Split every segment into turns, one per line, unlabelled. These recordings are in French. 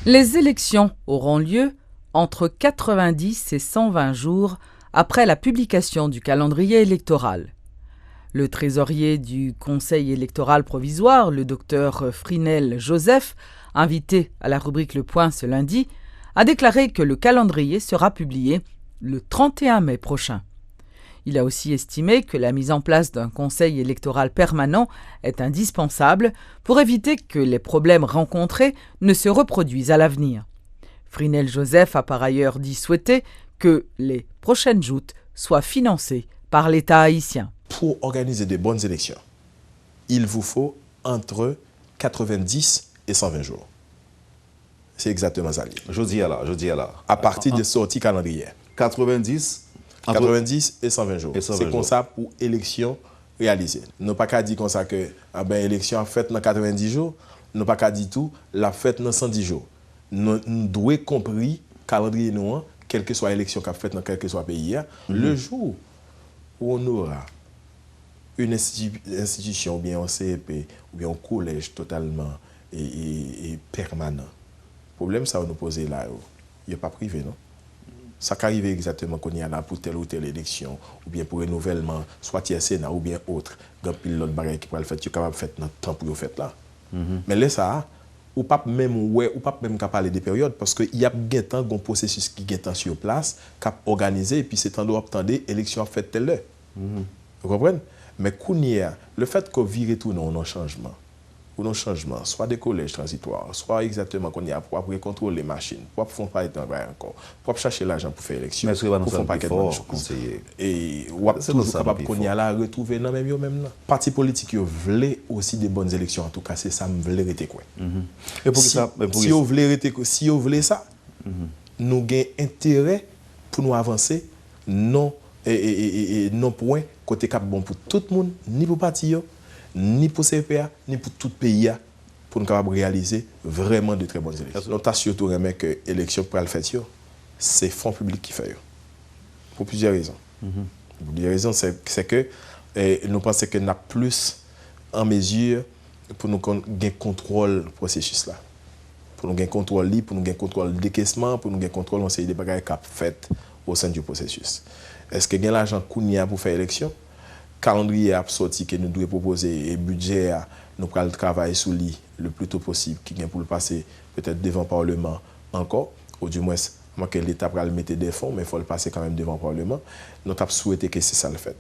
Les élections auront lieu entre 90 et 120 jours après la publication du calendrier électoral. Le trésorier du Conseil électoral provisoire, le docteur Frinel Joseph, invité à la rubrique Le Point ce lundi, a déclaré que le calendrier sera publié le 31 mai prochain. Il a aussi estimé que la mise en place d'un conseil électoral permanent est indispensable pour éviter que les problèmes rencontrés ne se reproduisent à l'avenir. Frinel Joseph a par ailleurs dit souhaiter que les prochaines joutes soient financées par l'État haïtien.
Pour organiser de bonnes élections, il vous faut entre 90 et 120 jours. C'est exactement ça.
Je dis là.
À partir de sortie calendrier.
90
et 120 jours. C'est comme ça pour élection réalisée. Nous n'avons pas qu'à dire comme ça que l'élection a fait dans 90 jours. Nous n'avons pas qu'à dire tout, la fête dans 110 jours. Nous devons comprendre le calendrier, quelle que soit l'élection qu'a faite dans quel que soit le pays, le jour où on aura une institution, ou bien un CEP, ou bien un collège totalement et permanent. Le problème, ça va nous poser là, il n'y a pas privé, non? Ça qui arrive exactement qu'on y a là pour telle ou telle élection, ou bien pour renouvellement, soit il y a Sénat ou bien autre, dans pile l'autre bagaille qui peut le faire, tu es capable de faire dans le temps pour le faire là. Mais là, ça, ou pas même qu'à parler des périodes, parce qu'il y a un processus qui est sur place, qui a organisé, et puis c'est en droit attendre l'élection a fait telle heure. Vous comprenez? Mais le fait qu'on vire tout dans un changement, ou un changement, soit des collèges transitoires, soit exactement qu'on y a pour contrôler les machines, pour faire pas être encore, pour chercher l'argent pour faire l'élection, pour faire un paquet de choses. Et c'est toujours capable qu'on y a là retrouver dans même là. Parti politique veulent aussi des bonnes élections, en tout cas c'est ça me voulait rester quoi. Et pour si vous voulez ça, nous avons intérêt pour nous avancer non point côté cap bon pour tout le monde, ni pour parti ni pour CPA, ni pour tout pays, pour nous capables réaliser vraiment de très bonnes élections. Nous avons surtout remis que l'élection pour le faire, c'est fonds publics qui fait. Pour plusieurs raisons. Pour plusieurs raisons, c'est que nous pensons que nous avons plus en mesure pour nous gagner contrôle du processus là. Pour nous gagner contrôle libre, pour nous gagner contrôle de décaissement, pour nous gagner contrôle de série de bagages qui fait au sein du processus. Est-ce que nous avons l'argent pour faire l'élection? Calendrier a sorti que nous devons proposer et budget nous allons travailler sur lui le plus tôt possible qui vient pour le passer peut-être devant le Parlement encore ou du moins que l'État va le mettre des fonds mais il faut le passer quand même devant le Parlement. Nous avons souhaité que c'est ça le fait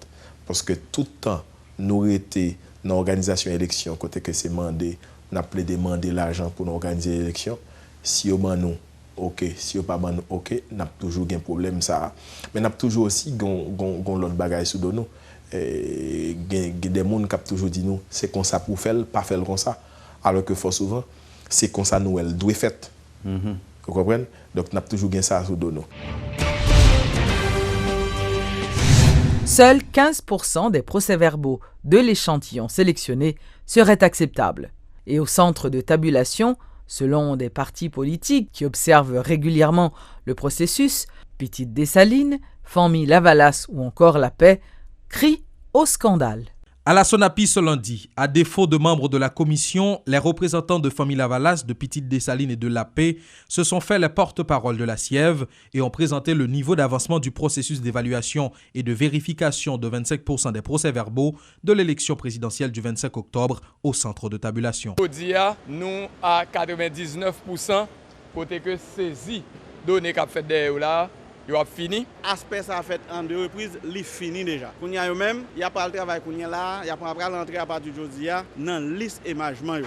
parce que tout le temps nous été dans l'organisation élection côté que c'est demandé n'a pas demander l'argent pour nous organiser l'élection si au moins nous OK si au pas nous OK n'a toujours un problème ça mais n'a toujours aussi l'autre bagage sous nous. Des gens qui ont toujours dit nous c'est comme ça pour faire pas faire comme ça alors que fort souvent c'est comme ça nous elle doit faire vous comprenez donc n'a toujours gain ça sous nous.
Seuls 15% des procès-verbaux de l'échantillon sélectionné seraient acceptables. Et au centre de tabulation, selon des partis politiques qui observent régulièrement le processus, Petite Dessalines, Famille Lavalas ou encore La Paix, crient au scandale.
À la Sonapi ce lundi, à défaut de membres de la commission, les représentants de Famille Lavalas, de Petite Dessalines et de La Paix se sont fait les porte-parole de la Sièvre et ont présenté le niveau d'avancement du processus d'évaluation et de vérification de 25% des procès-verbaux de l'élection présidentielle du 25 octobre au centre de tabulation.
Aujourd'hui, nous à 99% côté que saisi données qu'a fait derrière là. Il a fini.
Aspect ça a fait en 2 reprises, il fini déjà. Qu'on y a eux même, il y a pas le travail qu'on y a là, il y a pas l'entrée à partir d'aujourd'hui dans liste émargement yo.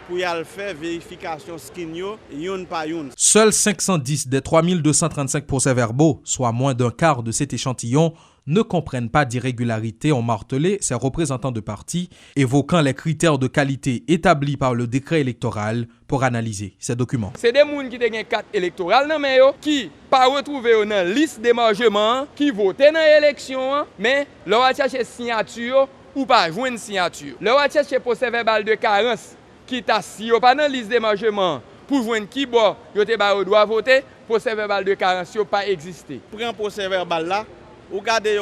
Pour y aller faire vérification skin yo, yon par yon.
Seuls 510 des 3235 procès-verbaux, soit moins d'un quart de cet échantillon, ne comprennent pas d'irrégularité, ont martelé ces représentants de partis, évoquant les critères de qualité établis par le décret électoral pour analyser ces documents.
C'est des gens qui ont une carte électorale qui ne pas retrouvé dans la liste d'émargement, qui votent dans l'élection, mais leur a cherché signature ou pas jouer une signature. Leur a cherché procès-verbal de carence qui t'a si pas dans la liste d'émargement pour jouer qui bon, yo te ba doit voter, procès-verbal de carence n'a pas existé.
Pour un procès-verbal là, vous regardez,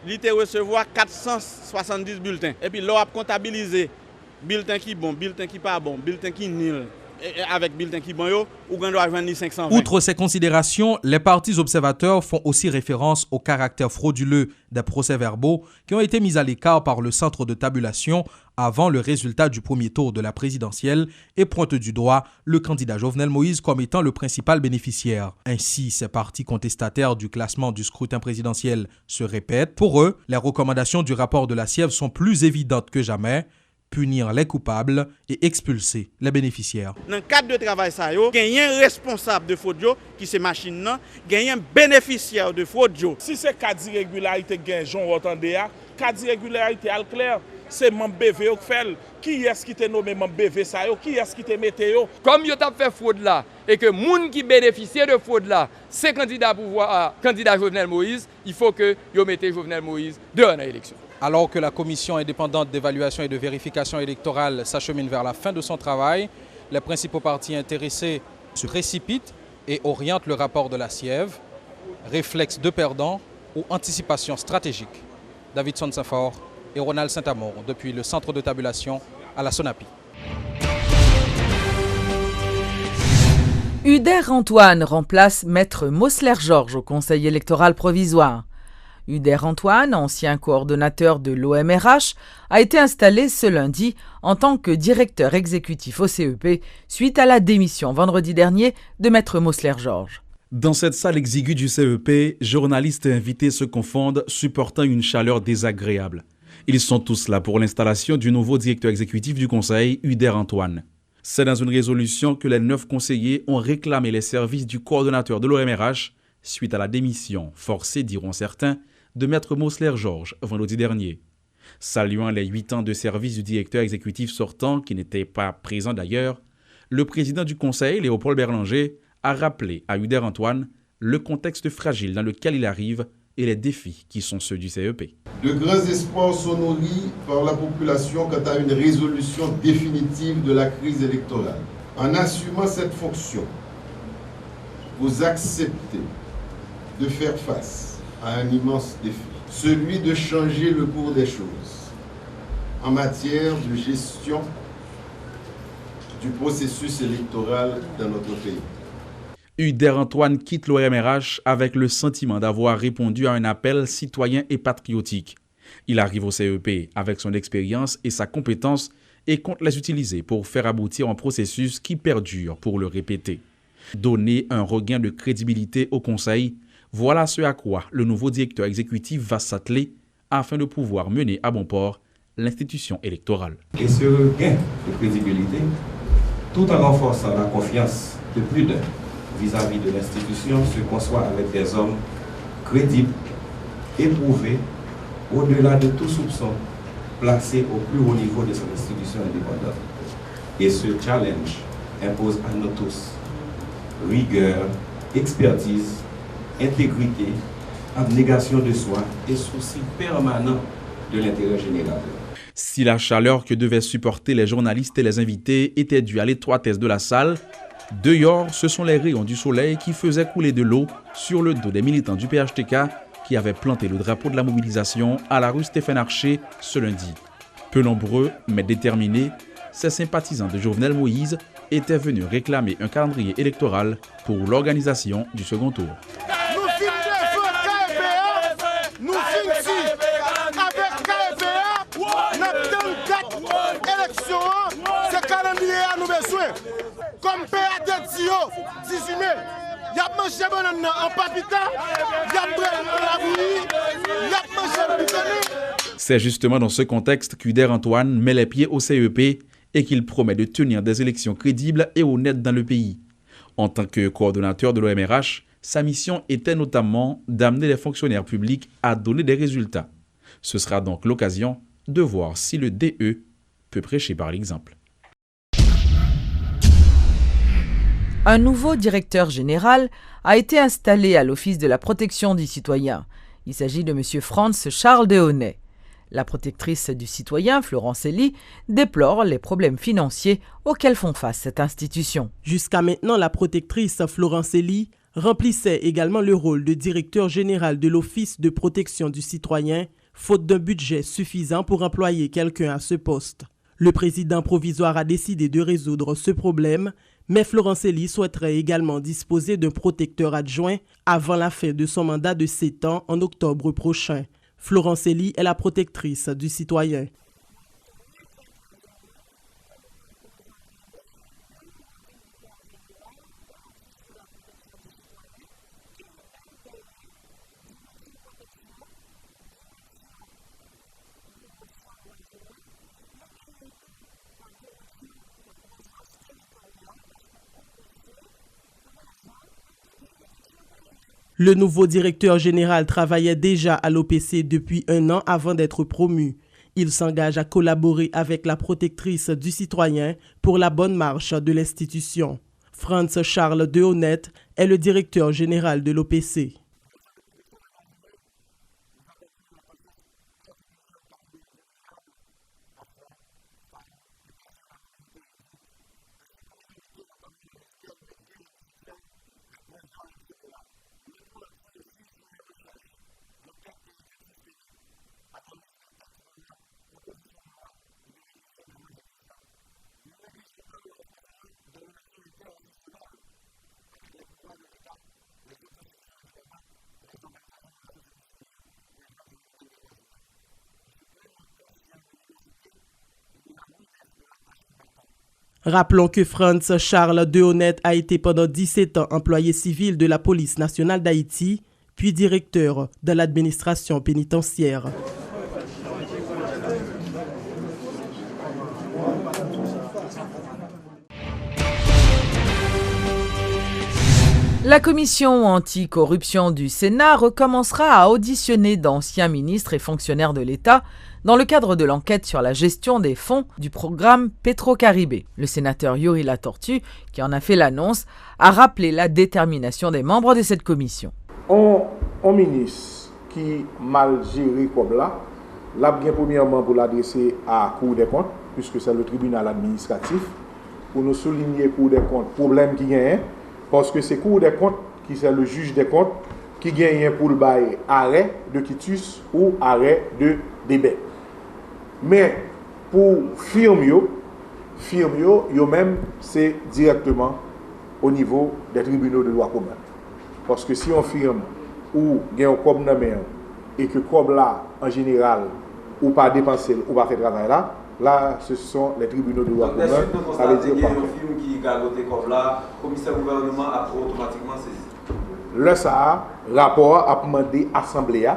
il te recevoir 470 bulletins. Et puis, l'on a comptabilisé bulletin qui bon, bulletin qui pas bon, bulletin qui nul. avec bulletin qui bon yo, ou qu'on doit joindre 520.
Outre ces considérations, les partis observateurs font aussi référence au caractère frauduleux des procès-verbaux qui ont été mis à l'écart par le centre de tabulation avant le résultat du premier tour de la présidentielle et pointent du doigt le candidat Jovenel Moïse comme étant le principal bénéficiaire. Ainsi, ces partis contestataires du classement du scrutin présidentiel se répètent. Pour eux, les recommandations du rapport de la Sièvre sont plus évidentes que jamais: punir les coupables et expulser les bénéficiaires.
Dans le cadre de travail, il y a un responsable de fraude qui c'est machine, il y a un bénéficiaire de fraude.
Si c'est cas d'irrégularité, Jean entendez, cas d'irrégularité al clair, c'est membre BV qui fait. Qui est-ce qui t'a nommé membre BV ça yo? Qui est-ce qui t'a mis yo?
Comme yo t'a fait fraude là et que moun qui bénéficie de fraude là, c'est candidat pouvoir candidat Jovenel Moïse, il faut que yo mettez Jovenel Moïse dehors dans l'élection.
Alors que la commission indépendante d'évaluation et de vérification électorale s'achemine vers la fin de son travail, les principaux partis intéressés se précipitent et orientent le rapport de la Sièvre, réflexe de perdant ou anticipation stratégique. Davidson Saint-Fort et Ronald Saint-Amour depuis le centre de tabulation à la Sonapi.
Uder Antoine remplace Maître Mosler-Georges au Conseil électoral provisoire. Uder Antoine, ancien coordonnateur de l'OMRH, a été installé ce lundi en tant que directeur exécutif au CEP suite à la démission vendredi dernier de Maître Mosler-Georges.
Dans cette salle exiguë du CEP, journalistes et invités se confondent, supportant une chaleur désagréable. Ils sont tous là pour l'installation du nouveau directeur exécutif du Conseil, Uder Antoine. C'est dans une résolution que les 9 conseillers ont réclamé les services du coordonnateur de l'OMRH suite à la démission, forcée, diront certains, de Maître Mosler-Georges vendredi dernier. Saluant les 8 ans de service du directeur exécutif sortant, qui n'était pas présent d'ailleurs, le président du Conseil, Léopold Berlanger, a rappelé à Uder Antoine le contexte fragile dans lequel il arrive et les défis qui sont ceux du CEP.
De grands espoirs sont nourris par la population quant à une résolution définitive de la crise électorale. En assumant cette fonction, vous acceptez de faire face à un immense défi, celui de changer le cours des choses en matière de gestion du processus électoral dans notre pays.
Uder Antoine quitte l'OMRH avec le sentiment d'avoir répondu à un appel citoyen et patriotique. Il arrive au CEP avec son expérience et sa compétence et compte les utiliser pour faire aboutir un processus qui perdure, pour le répéter. Donner un regain de crédibilité au Conseil, voilà ce à quoi le nouveau directeur exécutif va s'atteler afin de pouvoir mener à bon port l'institution électorale.
Et ce regain de crédibilité, tout en renforçant la confiance de plus d'un vis-à-vis de l'institution, se conçoit avec des hommes crédibles, éprouvés, au-delà de tout soupçon, placés au plus haut niveau de son institution indépendante. Et ce challenge impose à nous tous rigueur, expertise, intégrité, abnégation de soi et souci permanent de l'intérêt général.
Si la chaleur que devaient supporter les journalistes et les invités était due à l'étroitesse de la salle, dehors, ce sont les rayons du soleil qui faisaient couler de l'eau sur le dos des militants du PHTK qui avaient planté le drapeau de la mobilisation à la rue Stéphane Archer ce lundi. Peu nombreux, mais déterminés, ces sympathisants de Jovenel Moïse étaient venus réclamer un calendrier électoral pour l'organisation du second tour.
Nous finissons avec KFPA, notre élection, ce calendrier à nous besoin. Comme PA de Tio, 18 mai, il y a mangé en papita, il y a la bouillie, il y a mangé le.
C'est justement dans ce contexte qu'Uder Antoine met les pieds au CEP et qu'il promet de tenir des élections crédibles et honnêtes dans le pays. En tant que coordonnateur de l'OMRH, sa mission était notamment d'amener les fonctionnaires publics à donner des résultats. Ce sera donc l'occasion de voir si le DE peut prêcher par l'exemple.
Un nouveau directeur général a été installé à l'Office de la protection du citoyen. Il s'agit de M. Franz Charles Dehonnet. La protectrice du citoyen, Florence Elie, déplore les problèmes financiers auxquels font face cette institution.
Jusqu'à maintenant, la protectrice Florence Elie remplissait également le rôle de directeur général de l'Office de protection du citoyen, faute d'un budget suffisant pour employer quelqu'un à ce poste. Le président provisoire a décidé de résoudre ce problème, mais Florent Sely souhaiterait également disposer d'un protecteur adjoint avant la fin de son mandat de 7 ans en octobre prochain. Florent Sely est la protectrice du citoyen. Le nouveau directeur général travaillait déjà à l'OPC depuis 1 an avant d'être promu. Il s'engage à collaborer avec la protectrice du citoyen pour la bonne marche de l'institution. Franz Charles Dehonnette est le directeur général de l'OPC. Rappelons que Franz Charles Dehonnette a été pendant 17 ans employé civil de la police nationale d'Haïti, puis directeur de l'administration pénitentiaire.
La commission anticorruption du Sénat recommencera à auditionner d'anciens ministres et fonctionnaires de l'État dans le cadre de l'enquête sur la gestion des fonds du programme Petro-Caribé. Le sénateur Yuri Latortue, qui en a fait l'annonce, a rappelé la détermination des membres de cette commission.
Un ministre qui mal géré comme là, l'a bien premièrement pour l'adresser à Cour des comptes, puisque c'est le tribunal administratif, pour nous souligner Cour des comptes, problème qui gagne, parce que c'est Cour des comptes qui c'est le juge des comptes qui gagne pour le bail arrêt de quitus ou arrêt de débat. Mais pour firme yo même c'est directement au niveau des tribunaux de droit commun. Parce que si on firme ou gagne un cob dans main et que cob là en général ou pas dépenser ou pas faire travail là ce sont les tribunaux de droit commun. Ça veut dire pas
qui gagote cob là, commissaire gouvernement a automatiquement saisi.
Le ça rapport a demandé assemblée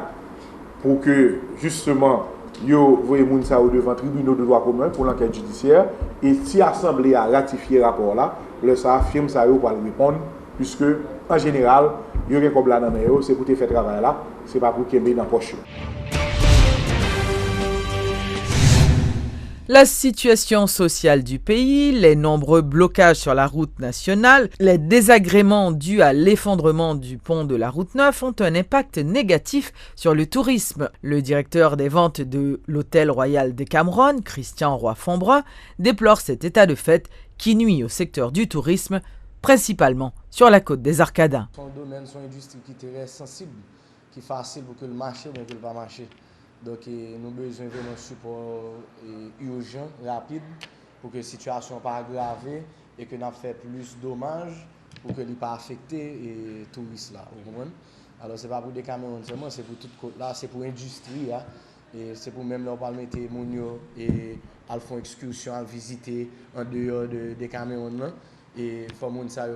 pour que justement yo voyez moun ça devant tribunaux de droit commun pour l'enquête judiciaire et si l'assemblée a ratifié rapport là, le ça firme ça yo pour répondre puisque en général yo gen comme là dans main c'est pour te faire travail là, c'est pas pour kembe dans poche.
La situation sociale du pays, les nombreux blocages sur la route nationale, les désagréments dus à l'effondrement du pont de la route 9 ont un impact négatif sur le tourisme. Le directeur des ventes de l'Hôtel Royal des Cameroun, Christian Roy-Fonbrun, déplore cet état de fait qui nuit au secteur du tourisme, principalement sur la côte des Arcadins.
Son domaine, son industrie qui est très sensible, qui est facile pour que le marché, mais que le pas marcher. Donc, nous avons besoin d'un support urgent, rapide, pour que la situation ne soit pas aggravée et que nous fait plus de dommages pour que ne pas affecter les touristes. Alors, ce n'est pas pour des camions seulement, c'est pour toute côte là, c'est pour l'industrie. Et c'est pour même leur permettre et à faire une excursion, à visiter en dehors des camions. Et il faut que ça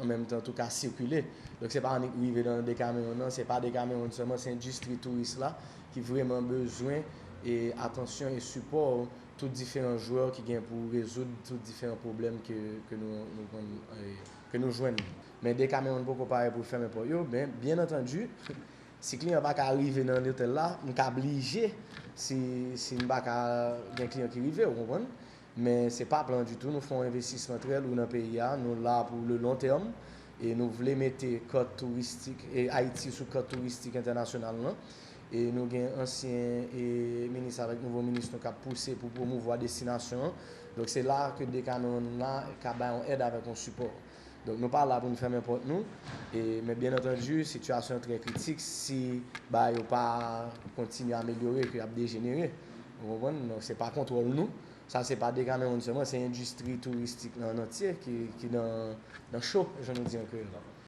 en même temps tout cas circuler. Donc, ce n'est pas arriver dans des camions, ce n'est pas des camions seulement, c'est l'industrie touriste là qui a vraiment besoin et attention et support tous différents joueurs qui viennent pour résoudre tous différents problèmes que nous joignons. Mais des camions ne peuvent pas pareil pour faire mes pour eux, mais bien entendu, si le client va arriver dans l'hôtel là, on est obligé si on n'a pas un client qui arrive, vous comprenez? Mais ce n'est pas plan du tout, nous faisons un investissement très lourd dans le pays, nous sommes là pour le long terme et nous voulons mettre code touristique et Haïti sur code touristique international. Et nous avons un ancien ministre avec nouveau ministre qui a poussé pour promouvoir la destination. Donc c'est là que des camions aident avec un support. Donc nous ne sommes pas là pour nous faire n'importe nous. Mais bien entendu, situation est très critique si nous ne pas continuer à améliorer et à dégénérer. Ce n'est pas contrôle nous. Ça, ce n'est pas des Camerounais seulement, c'est l'industrie touristique en entier qui est dans le chaud, je nous dis encore.